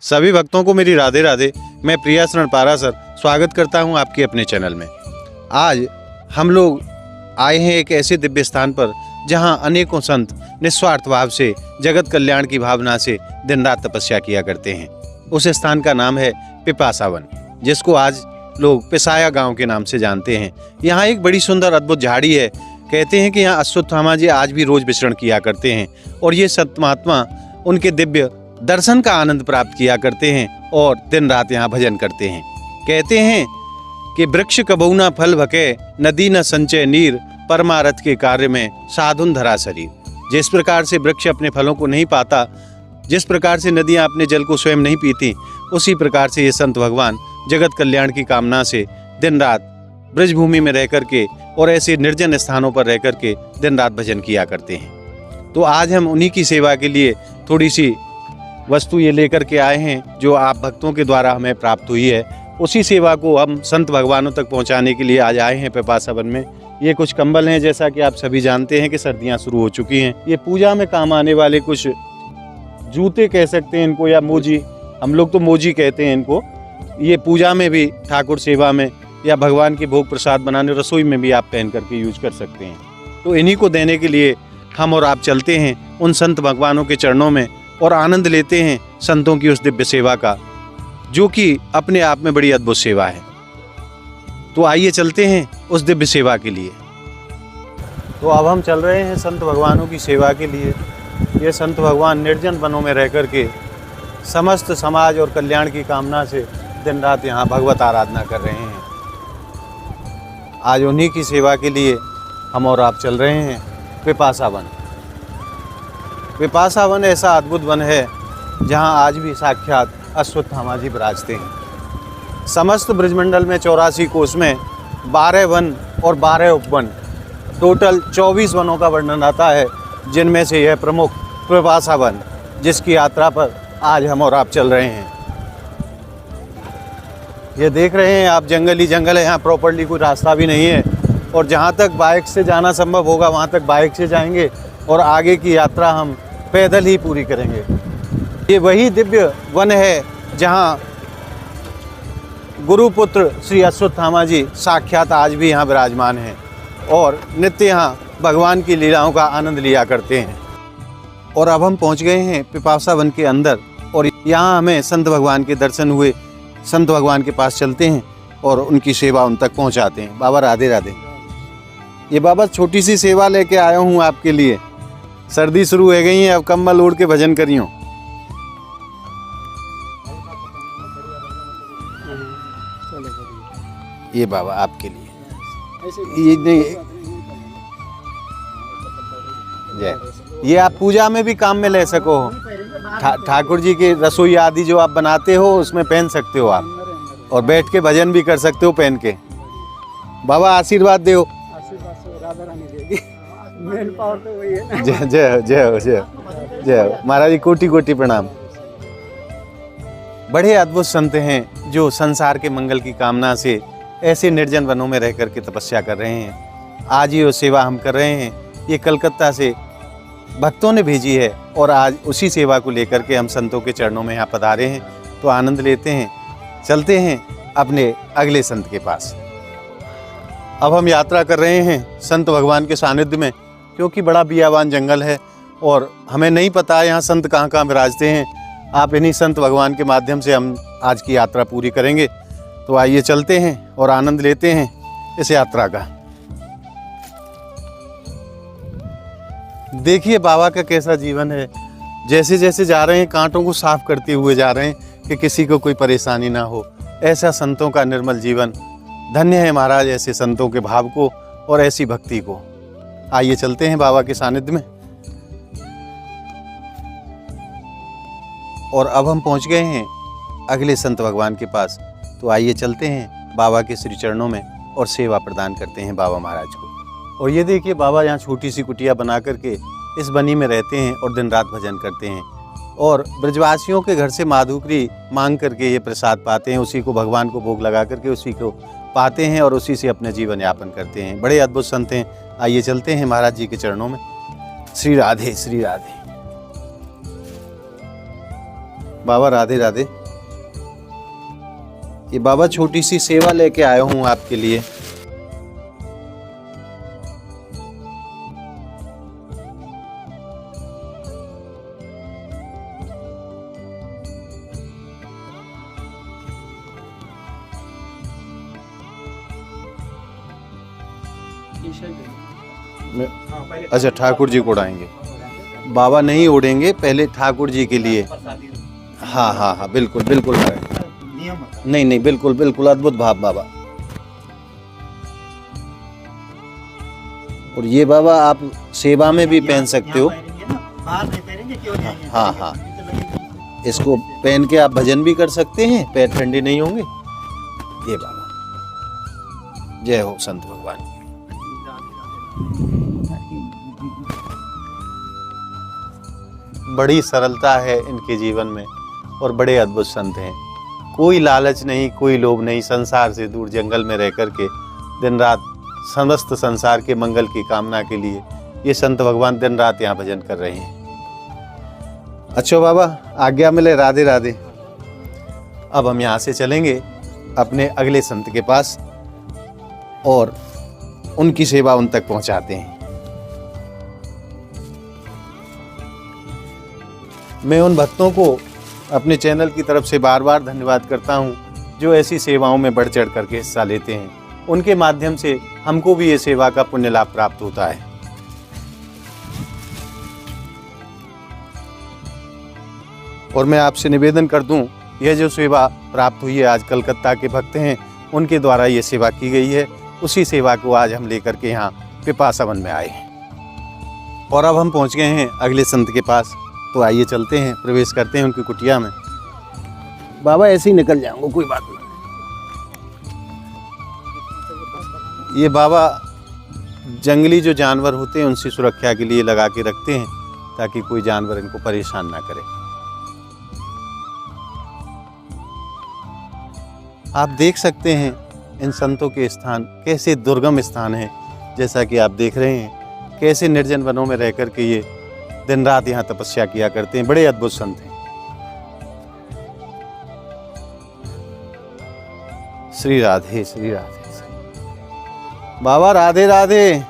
सभी भक्तों को मेरी राधे राधे। मैं प्रिया शरण पारा सर स्वागत करता हूं आपके अपने चैनल में। आज हम लोग आए हैं एक ऐसे दिव्य स्थान पर जहां अनेकों संत निस्वार्थ भाव से जगत कल्याण की भावना से दिन रात तपस्या किया करते हैं। उस स्थान का नाम है पिपासा वन, जिसको आज लोग पिसाया गांव के नाम से जानते हैं। यहाँ एक बड़ी सुंदर अद्भुत झाड़ी है। कहते हैं कि यहाँ अश्वत्थामा जी आज भी रोज विचरण किया करते हैं और ये संत महात्मा उनके दिव्य दर्शन का आनंद प्राप्त किया करते हैं और दिन रात यहाँ भजन करते हैं। कहते हैं कि वृक्ष कबहु न फल भके, नदी न संचय नीर, परमारथ के कार्य में साधुन धरा शरीर। जिस प्रकार से वृक्ष अपने फलों को नहीं पाता, जिस प्रकार से नदियाँ अपने जल को स्वयं नहीं पीती, उसी प्रकार से ये संत भगवान जगत कल्याण की कामना से दिन रात ब्रजभूमि में रह करके और ऐसे निर्जन स्थानों पर रह करके दिन रात भजन किया करते हैं। तो आज हम उन्हीं की सेवा के लिए थोड़ी सी वस्तु ये लेकर के आए हैं जो आप भक्तों के द्वारा हमें प्राप्त हुई है। उसी सेवा को हम संत भगवानों तक पहुंचाने के लिए आज आए हैं पिपासा वन में। ये कुछ कंबल हैं, जैसा कि आप सभी जानते हैं कि सर्दियां शुरू हो चुकी हैं। ये पूजा में काम आने वाले कुछ जूते कह सकते हैं इनको, या मोजी, हम लोग तो मोजी कहते हैं इनको। ये पूजा में भी, ठाकुर सेवा में या भगवान के भोग प्रसाद बनाने, रसोई में भी आप पहन करके यूज कर सकते हैं। तो इन्हीं को देने के लिए हम और आप चलते हैं उन संत भगवानों के चरणों में और आनंद लेते हैं संतों की उस दिव्य सेवा का, जो कि अपने आप में बड़ी अद्भुत सेवा है। तो आइए चलते हैं उस दिव्य सेवा के लिए। तो अब हम चल रहे हैं संत भगवानों की सेवा के लिए। ये संत भगवान निर्जन वनों में रह कर के समस्त समाज और कल्याण की कामना से दिन रात यहाँ भगवत आराधना कर रहे हैं। आज उन्हीं की सेवा के लिए हम और आप चल रहे हैं पिपासा वन। पिपासा वन ऐसा अद्भुत वन है जहाँ आज भी साक्षात अश्वत्थामा जी विराजते हैं। समस्त ब्रजमंडल में 84 कोस में 12 वन और 12 उपवन, टोटल 24 वनों का वर्णन आता है, जिनमें से यह प्रमुख पिपासा वन, जिसकी यात्रा पर आज हम और आप चल रहे हैं। ये देख रहे हैं आप, जंगल ही जंगल है, यहाँ प्रॉपर्ली कोई रास्ता भी नहीं है और जहाँ तक बाइक से जाना संभव होगा वहाँ तक बाइक से जाएंगे और आगे की यात्रा हम पैदल ही पूरी करेंगे। ये वही दिव्य वन है जहाँ गुरुपुत्र श्री अश्वत्थामा जी साक्षात आज भी यहाँ विराजमान हैं और नित्य यहाँ भगवान की लीलाओं का आनंद लिया करते हैं। और अब हम पहुँच गए हैं पिपासा वन के अंदर और यहाँ हमें संत भगवान के दर्शन हुए। संत भगवान के पास चलते हैं और उनकी सेवा उन तक पहुँचाते हैं। बाबा राधे राधे। ये बाबा छोटी सी सेवा लेके आया हूँ आपके लिए। सर्दी शुरू हो गई है, अब कम्बल ओढ़ के भजन करियो। ये बाबा आपके लिए। ये नहीं, ये आप पूजा में भी काम में ले सको। ठाकुर जी की रसोई आदि जो आप बनाते हो उसमें पहन सकते हो आप, और बैठ के भजन भी कर सकते हो पहन के। बाबा आशीर्वाद दो। मेन पावर तो वही है। जय जय जय जय जय महाराज जी, कोटि कोटि प्रणाम। बड़े अद्भुत संत हैं जो संसार के मंगल की कामना से ऐसे निर्जन वनों में रह करके तपस्या कर रहे हैं। आज ये सेवा हम कर रहे हैं। ये कलकत्ता से भक्तों ने भेजी है और आज उसी सेवा को लेकर के हम संतों के चरणों में यहाँ पधारे हैं। तो आनंद लेते हैं, चलते हैं अपने अगले संत के पास। अब हम यात्रा कर रहे हैं संत भगवान के सानिध्य में, क्योंकि बड़ा बियावान जंगल है और हमें नहीं पता यहाँ संत कहाँ कहाँ विराजते हैं। आप इन्हीं संत भगवान के माध्यम से हम आज की यात्रा पूरी करेंगे। तो आइए चलते हैं और आनंद लेते हैं इस यात्रा का। देखिए बाबा का कैसा जीवन है। जैसे जैसे जा रहे हैं कांटों को साफ करते हुए जा रहे हैं कि किसी को कोई परेशानी ना हो। ऐसा संतों का निर्मल जीवन। धन्य है महाराज ऐसे संतों के भाव को और ऐसी भक्ति को। आइए चलते हैं बाबा के सानिध्य में। और अब हम पहुंच गए हैं अगले संत भगवान के पास। तो आइए चलते हैं बाबा के श्री चरणों में और सेवा प्रदान करते हैं बाबा महाराज को। और ये देखिए बाबा यहाँ छोटी सी कुटिया बना करके इस बनी में रहते हैं और दिन रात भजन करते हैं और ब्रजवासियों के घर से माधुकरी मांग करके ये प्रसाद पाते हैं। उसी को भगवान को भोग लगा करके उसी को पाते हैं और उसी से अपने जीवन यापन करते हैं। बड़े अद्भुत संत हैं। आइए चलते हैं महाराज जी के चरणों में। श्री राधे श्री राधे। बाबा राधे राधे। ये बाबा छोटी सी सेवा लेके आया हूँ आपके लिए। अच्छा, ठाकुर जी को उड़ाएंगे। बाबा नहीं उड़ेंगे, पहले ठाकुर जी के लिए। हाँ हाँ हाँ, बिल्कुल बिल्कुल। नहीं नहीं, बिल्कुल बिल्कुल अद्भुत भाव बाबा। और ये बाबा आप सेवा में भी पहन सकते हो। हाँ हाँ, इसको पहन के आप भजन भी कर सकते हैं, पैर ठंडे नहीं होंगे। ये बाबा, जय हो संत भगवान। बड़ी सरलता है इनके जीवन में और बड़े अद्भुत संत हैं। कोई लालच नहीं, कोई लोभ नहीं, संसार से दूर जंगल में रह कर के दिन रात समस्त संसार के मंगल की कामना के लिए ये संत भगवान दिन रात यहाँ भजन कर रहे हैं। अच्छा बाबा, आज्ञा मिले, राधे राधे। अब हम यहाँ से चलेंगे अपने अगले संत के पास और उनकी सेवा उन तक पहुँचाते हैं। मैं उन भक्तों को अपने चैनल की तरफ से बार बार धन्यवाद करता हूं जो ऐसी सेवाओं में बढ़ चढ़ करके हिस्सा लेते हैं। उनके माध्यम से हमको भी ये सेवा का पुण्य लाभ प्राप्त होता है। और मैं आपसे निवेदन कर दूं, यह जो सेवा प्राप्त हुई है, आज कलकत्ता के भक्त हैं उनके द्वारा ये सेवा की गई है, उसी सेवा को आज हम लेकर के यहाँ पिपासावन में आए हैं। और अब हम पहुँच गए हैं अगले संत के पास, तो आइए चलते हैं, प्रवेश करते हैं उनकी कुटिया में। बाबा ऐसे ही निकल जाऊंगा, कोई बात नहीं। ये बाबा जंगली जो जानवर होते हैं उनसे सुरक्षा के लिए लगा के रखते हैं ताकि कोई जानवर इनको परेशान ना करे। आप देख सकते हैं इन संतों के स्थान कैसे दुर्गम स्थान हैं, जैसा कि आप देख रहे हैं कैसे निर्जन वनों में रह कर के ये दिन रात यहाँ तपस्या किया करते हैं। बड़े अद्भुत संत हैं। श्री राधे श्री राधे। बाबा राधे राधे।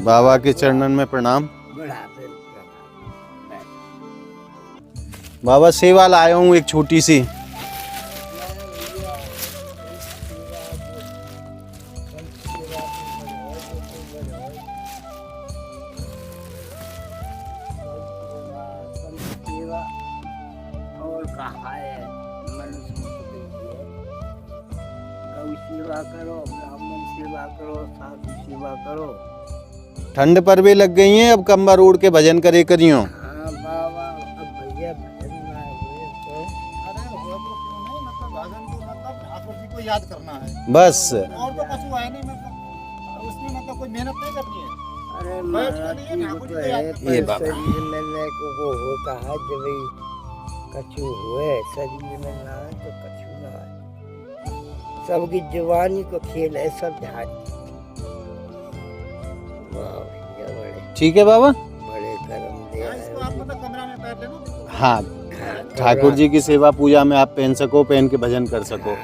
बाबा के चरणन में प्रणाम। बाबा सेवा लाया हूँ एक छोटी सी। और कहा है मनुष्य सेवा करो, ब्राह्मण सेवा करो, साधु सेवा करो। ठंड पर भी लग गई हैं, अब कंबल ओढ़ के भजन करे करियो। हाँ बाबा, अब भैया भजन ना हुए तो मतलब ठाकुर जी को याद करना है बस। और तो कुछ हुआ है नहीं, मतलब उसमें मतलब कोई मेहनत नहीं करनी है। अरे ये बाबा शरीर में को हो कहा जब कछु हुए शरीर में ना है तो कछु ना है। सबकी जवानी को खेल है, सब ध्यान। ठीक है बाबा, बड़े कर्म दिया है। इसको आप मतलब कमरा में पहन लेना। हाँ, ठाकुर जी की सेवा पूजा में आप पहन सको, पहन के भजन कर सको।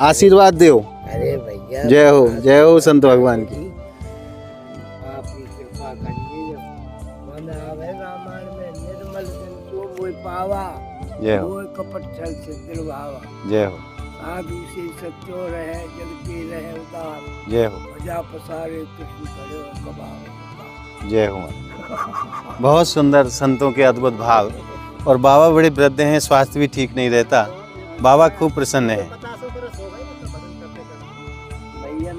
आशीर्वाद दो। अरे भैया, जय हो, जय हो संत भगवान की। आप की कृपा करिए। मन आवे रामायण में निर्मल जन सो मोहि पावा, जय हो, कोई कपट छल से दिल भावा। जय हो, साधु से सच्चो रहे, जगती रहे उदार। जय हो, भजा पसारे कृष्ण करे कबार। जय हो। बहुत सुंदर संतों के अद्भुत भाव। और बाबा बड़े वृद्ध हैं, स्वास्थ्य भी ठीक नहीं रहता। बाबा खूब प्रसन्न हैं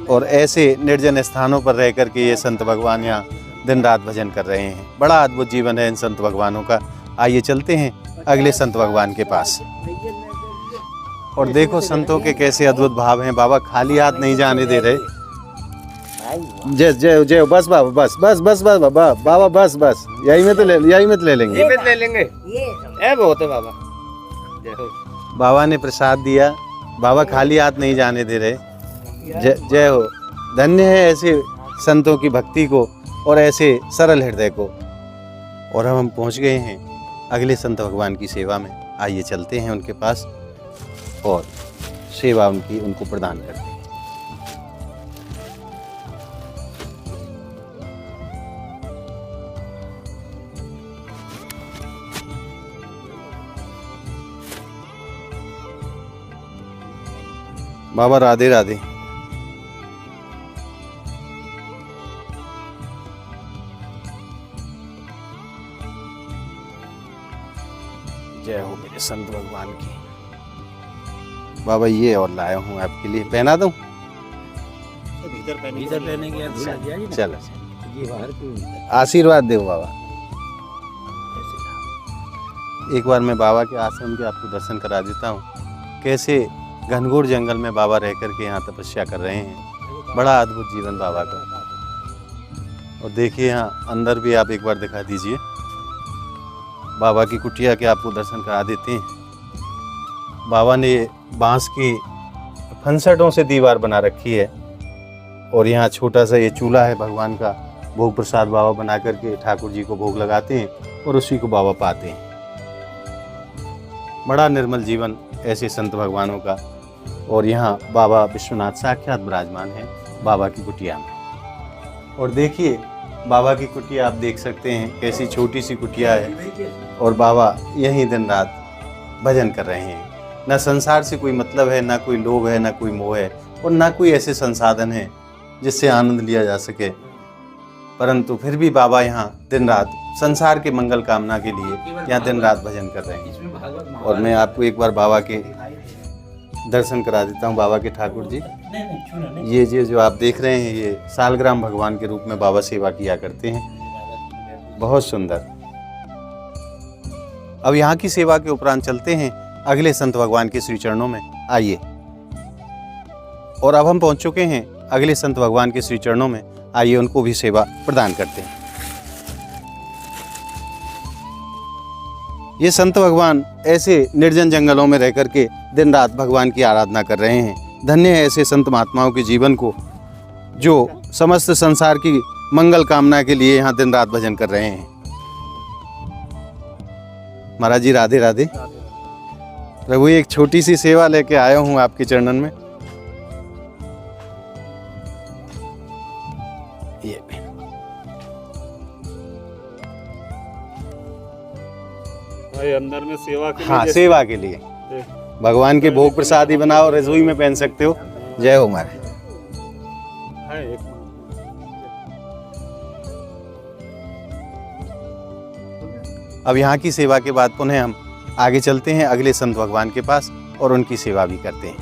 और ऐसे निर्जन स्थानों पर रह कर के ये संत भगवान यहाँ दिन रात भजन कर रहे हैं। बड़ा अद्भुत जीवन है इन संत भगवानों का। आइए चलते हैं अगले संत भगवान के पास। और देखो संतों के कैसे अद्भुत भाव हैं। बाबा खाली हाथ नहीं जाने दे रहे। जय जय जय। बस बाबा, बस बस बस बस बाबा, बाबा बस बस, यही में तो ले लेंगे। ये ले लेंगे। ये बहुत है बाबा। बाबा ने प्रसाद दिया। बाबा खाली हाथ नहीं जाने दे रहे। जय हो। धन्य है ऐसे संतों की भक्ति को और ऐसे सरल हृदय को। और हम पहुंच गए हैं अगले संत भगवान की सेवा में। आइए चलते हैं उनके पास और सेवा उनको प्रदान करते हैं। बाबा राधे राधे। जय हो मेरे संत भगवान की। बाबा ये और लाया हूँ आपके लिए, पहना दूं? भीतर पहने की चलो ये बाहर क्यों? आशीर्वाद दो बाबा। एक बार मैं बाबा के आश्रम के आपको दर्शन करा देता हूँ, कैसे घनघोर जंगल में बाबा रह कर के यहाँ तपस्या कर रहे हैं। बड़ा अद्भुत जीवन बाबा का। और देखिए यहाँ अंदर भी आप एक बार दिखा दीजिए। बाबा की कुटिया के आपको दर्शन करा देते हैं। बाबा ने बांस की फनसटों से दीवार बना रखी है और यहाँ छोटा सा ये चूल्हा है भगवान का। भोग प्रसाद बाबा बना करके ठाकुर जी को भोग लगाते हैं और उसी को बाबा पाते हैं। बड़ा निर्मल जीवन ऐसे संत भगवानों का। और यहाँ बाबा विश्वनाथ साक्षात विराजमान है बाबा की कुटिया में। और देखिए बाबा की कुटिया आप देख सकते हैं कैसी छोटी सी कुटिया है और बाबा यहीं दिन रात भजन कर रहे हैं। ना संसार से कोई मतलब है, ना कोई लोभ है, ना कोई मोह है और ना कोई ऐसे संसाधन है जिससे आनंद लिया जा सके। परंतु फिर भी बाबा यहाँ दिन रात संसार के मंगल कामना के लिए यहाँ दिन रात भजन कर रहे हैं। और मैं आपको एक बार बाबा के दर्शन करा देता हूँ। बाबा के ठाकुर जी ये जो आप देख रहे हैं ये सालग्राम भगवान के रूप में बाबा सेवा किया करते हैं। बहुत सुंदर। अब यहाँ की सेवा के उपरांत चलते हैं अगले संत भगवान के श्री चरणों में। आइए। और अब हम पहुँच चुके हैं अगले संत भगवान के श्री चरणों में। आइए उनको भी सेवा प्रदान करते हैं। ये संत भगवान ऐसे निर्जन जंगलों में रह करके दिन रात भगवान की आराधना कर रहे हैं। धन्य है ऐसे संत महात्माओं के जीवन को जो समस्त संसार की मंगल कामना के लिए यहाँ दिन रात भजन कर रहे हैं। महाराज जी राधे राधे। प्रभु एक छोटी सी सेवा लेके आया हूँ आपके चरणन में। ये भाई अंदर में सेवा के लिए। हाँ सेवा के लिए भगवान के भोग प्रसाद ही बनाओ, रसोई में पहन सकते हो। जय हो महाराज। है एक अब यहाँ की सेवा के बाद पुनः हम आगे चलते हैं अगले संत भगवान के पास और उनकी सेवा भी करते हैं।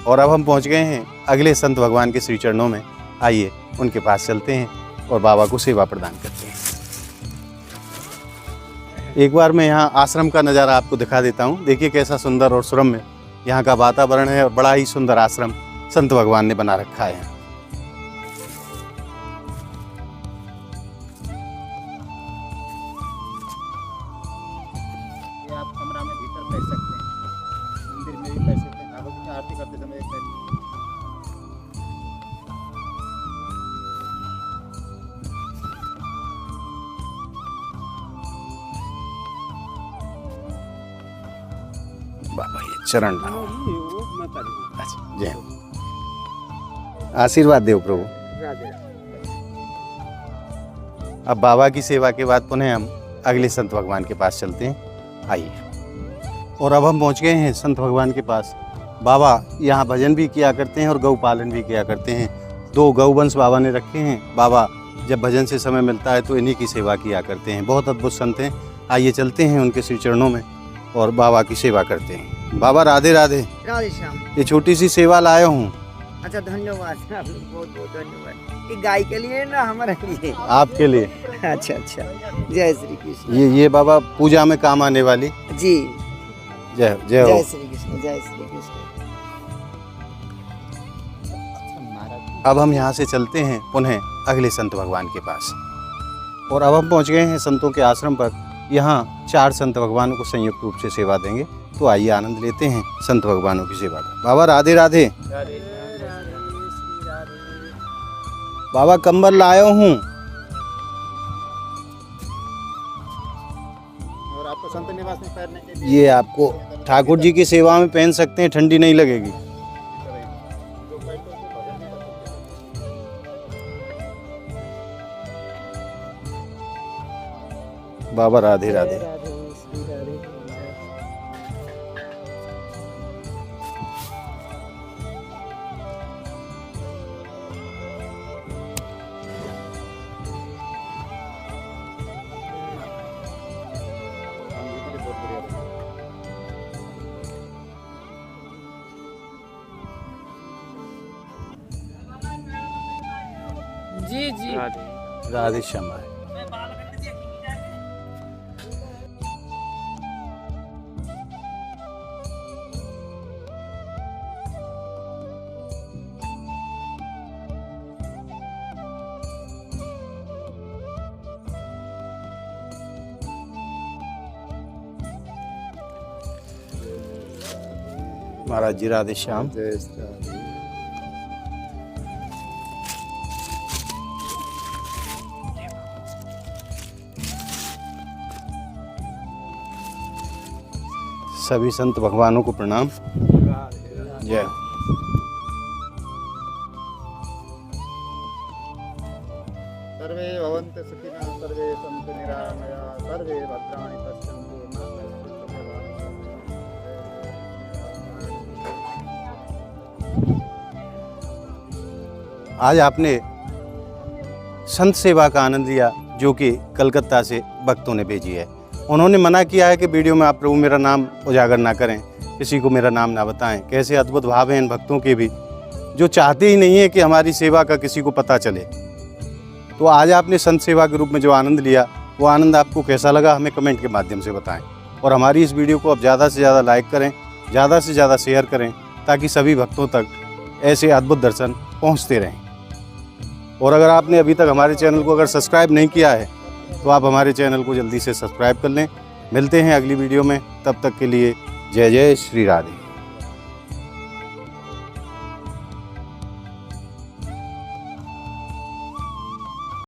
और अब हम पहुँच गए हैं अगले संत भगवान के श्री चरणों में। आइए उनके पास चलते हैं और बाबा को सेवा प्रदान करते हैं। एक बार मैं यहाँ आश्रम का नज़ारा आपको दिखा देता हूँ। देखिए कैसा सुंदर और सुरम्य यहाँ का वातावरण है और बड़ा ही सुंदर आश्रम संत भगवान ने बना रखा है। आप कमरा में भीतर बैठ सकते हैं, मंदिर में भी बैठ सकते हैं। ठाकुर की आरती करते समय एक बैठ। बाबा ये चरण लाओ। अच्छा, जय हो। आशीर्वाद दो प्रभु। अब बाबा की सेवा के बाद पुनः हम अगले संत भगवान के पास चलते हैं। आइए। और अब हम पहुंच गए हैं संत भगवान के पास। बाबा यहाँ भजन भी किया करते हैं और गौ पालन भी किया करते हैं। 2 गौवंश बाबा ने रखे हैं। बाबा जब भजन से समय मिलता है तो इन्हीं की सेवा किया करते हैं। बहुत अद्भुत संत हैं। आइए चलते हैं उनके श्री चरणों में और बाबा की सेवा करते हैं। बाबा राधे राधे। राधे श्याम। ये छोटी सी सेवा लाया हूँ। अच्छा धन्यवाद, बहुत बहुत धन्यवाद। ये गाय के लिए ना हमारे लिए? आपके लिए। अच्छा अच्छा। जय श्री कृष्ण। ये बाबा पूजा में काम आने वाली। जी जय जय हो। जय श्री कृष्ण। जय श्री कृष्ण। अब हम यहाँ से चलते हैं पुनः अगले संत भगवान के पास। और अब हम पहुँच गए हैं संतों के आश्रम पर। यहाँ 4 संत भगवानों को संयुक्त रूप से सेवा देंगे। तो आइए आनंद लेते हैं संत भगवानों की सेवा का। बाबा राधे राधे। बाबा कंबल लाया हूँ। और आपको संत निवास में पहनने के लिए ये आपको ठाकुर जी की सेवा में पहन सकते हैं, ठंडी नहीं लगेगी। बाबा राधे राधे। जी जी राधे श्यामा। महाराज जी राधे श्याम। सभी संत भगवानों को प्रणाम। जय हो। सर्वे भवन्तु सुखिनः, सर्वे सन्तु निरामया, सर्वे भद्राणि पश्यन्तु मा कश्चित् दुःखभाग्। आज आपने संत सेवा का आनंद लिया जो कि कलकत्ता से भक्तों ने भेजी है। उन्होंने मना किया है कि वीडियो में आप प्रभु मेरा नाम उजागर ना करें, किसी को मेरा नाम ना बताएं। कैसे अद्भुत भाव हैं इन भक्तों के भी, जो चाहते ही नहीं है कि हमारी सेवा का किसी को पता चले। तो आज आपने संत सेवा के रूप में जो आनंद लिया, वो आनंद आपको कैसा लगा हमें कमेंट के माध्यम से बताएं। और हमारी इस वीडियो को आप ज़्यादा से ज़्यादा लाइक करें, ज़्यादा से ज़्यादा शेयर करें, ताकि सभी भक्तों तक ऐसे अद्भुत दर्शन पहुँचते रहें। और अगर आपने अभी तक हमारे चैनल को अगर सब्सक्राइब नहीं किया है तो आप हमारे चैनल को जल्दी से सब्सक्राइब कर लें। मिलते हैं अगली वीडियो में, तब तक के लिए जय जय श्री राधे।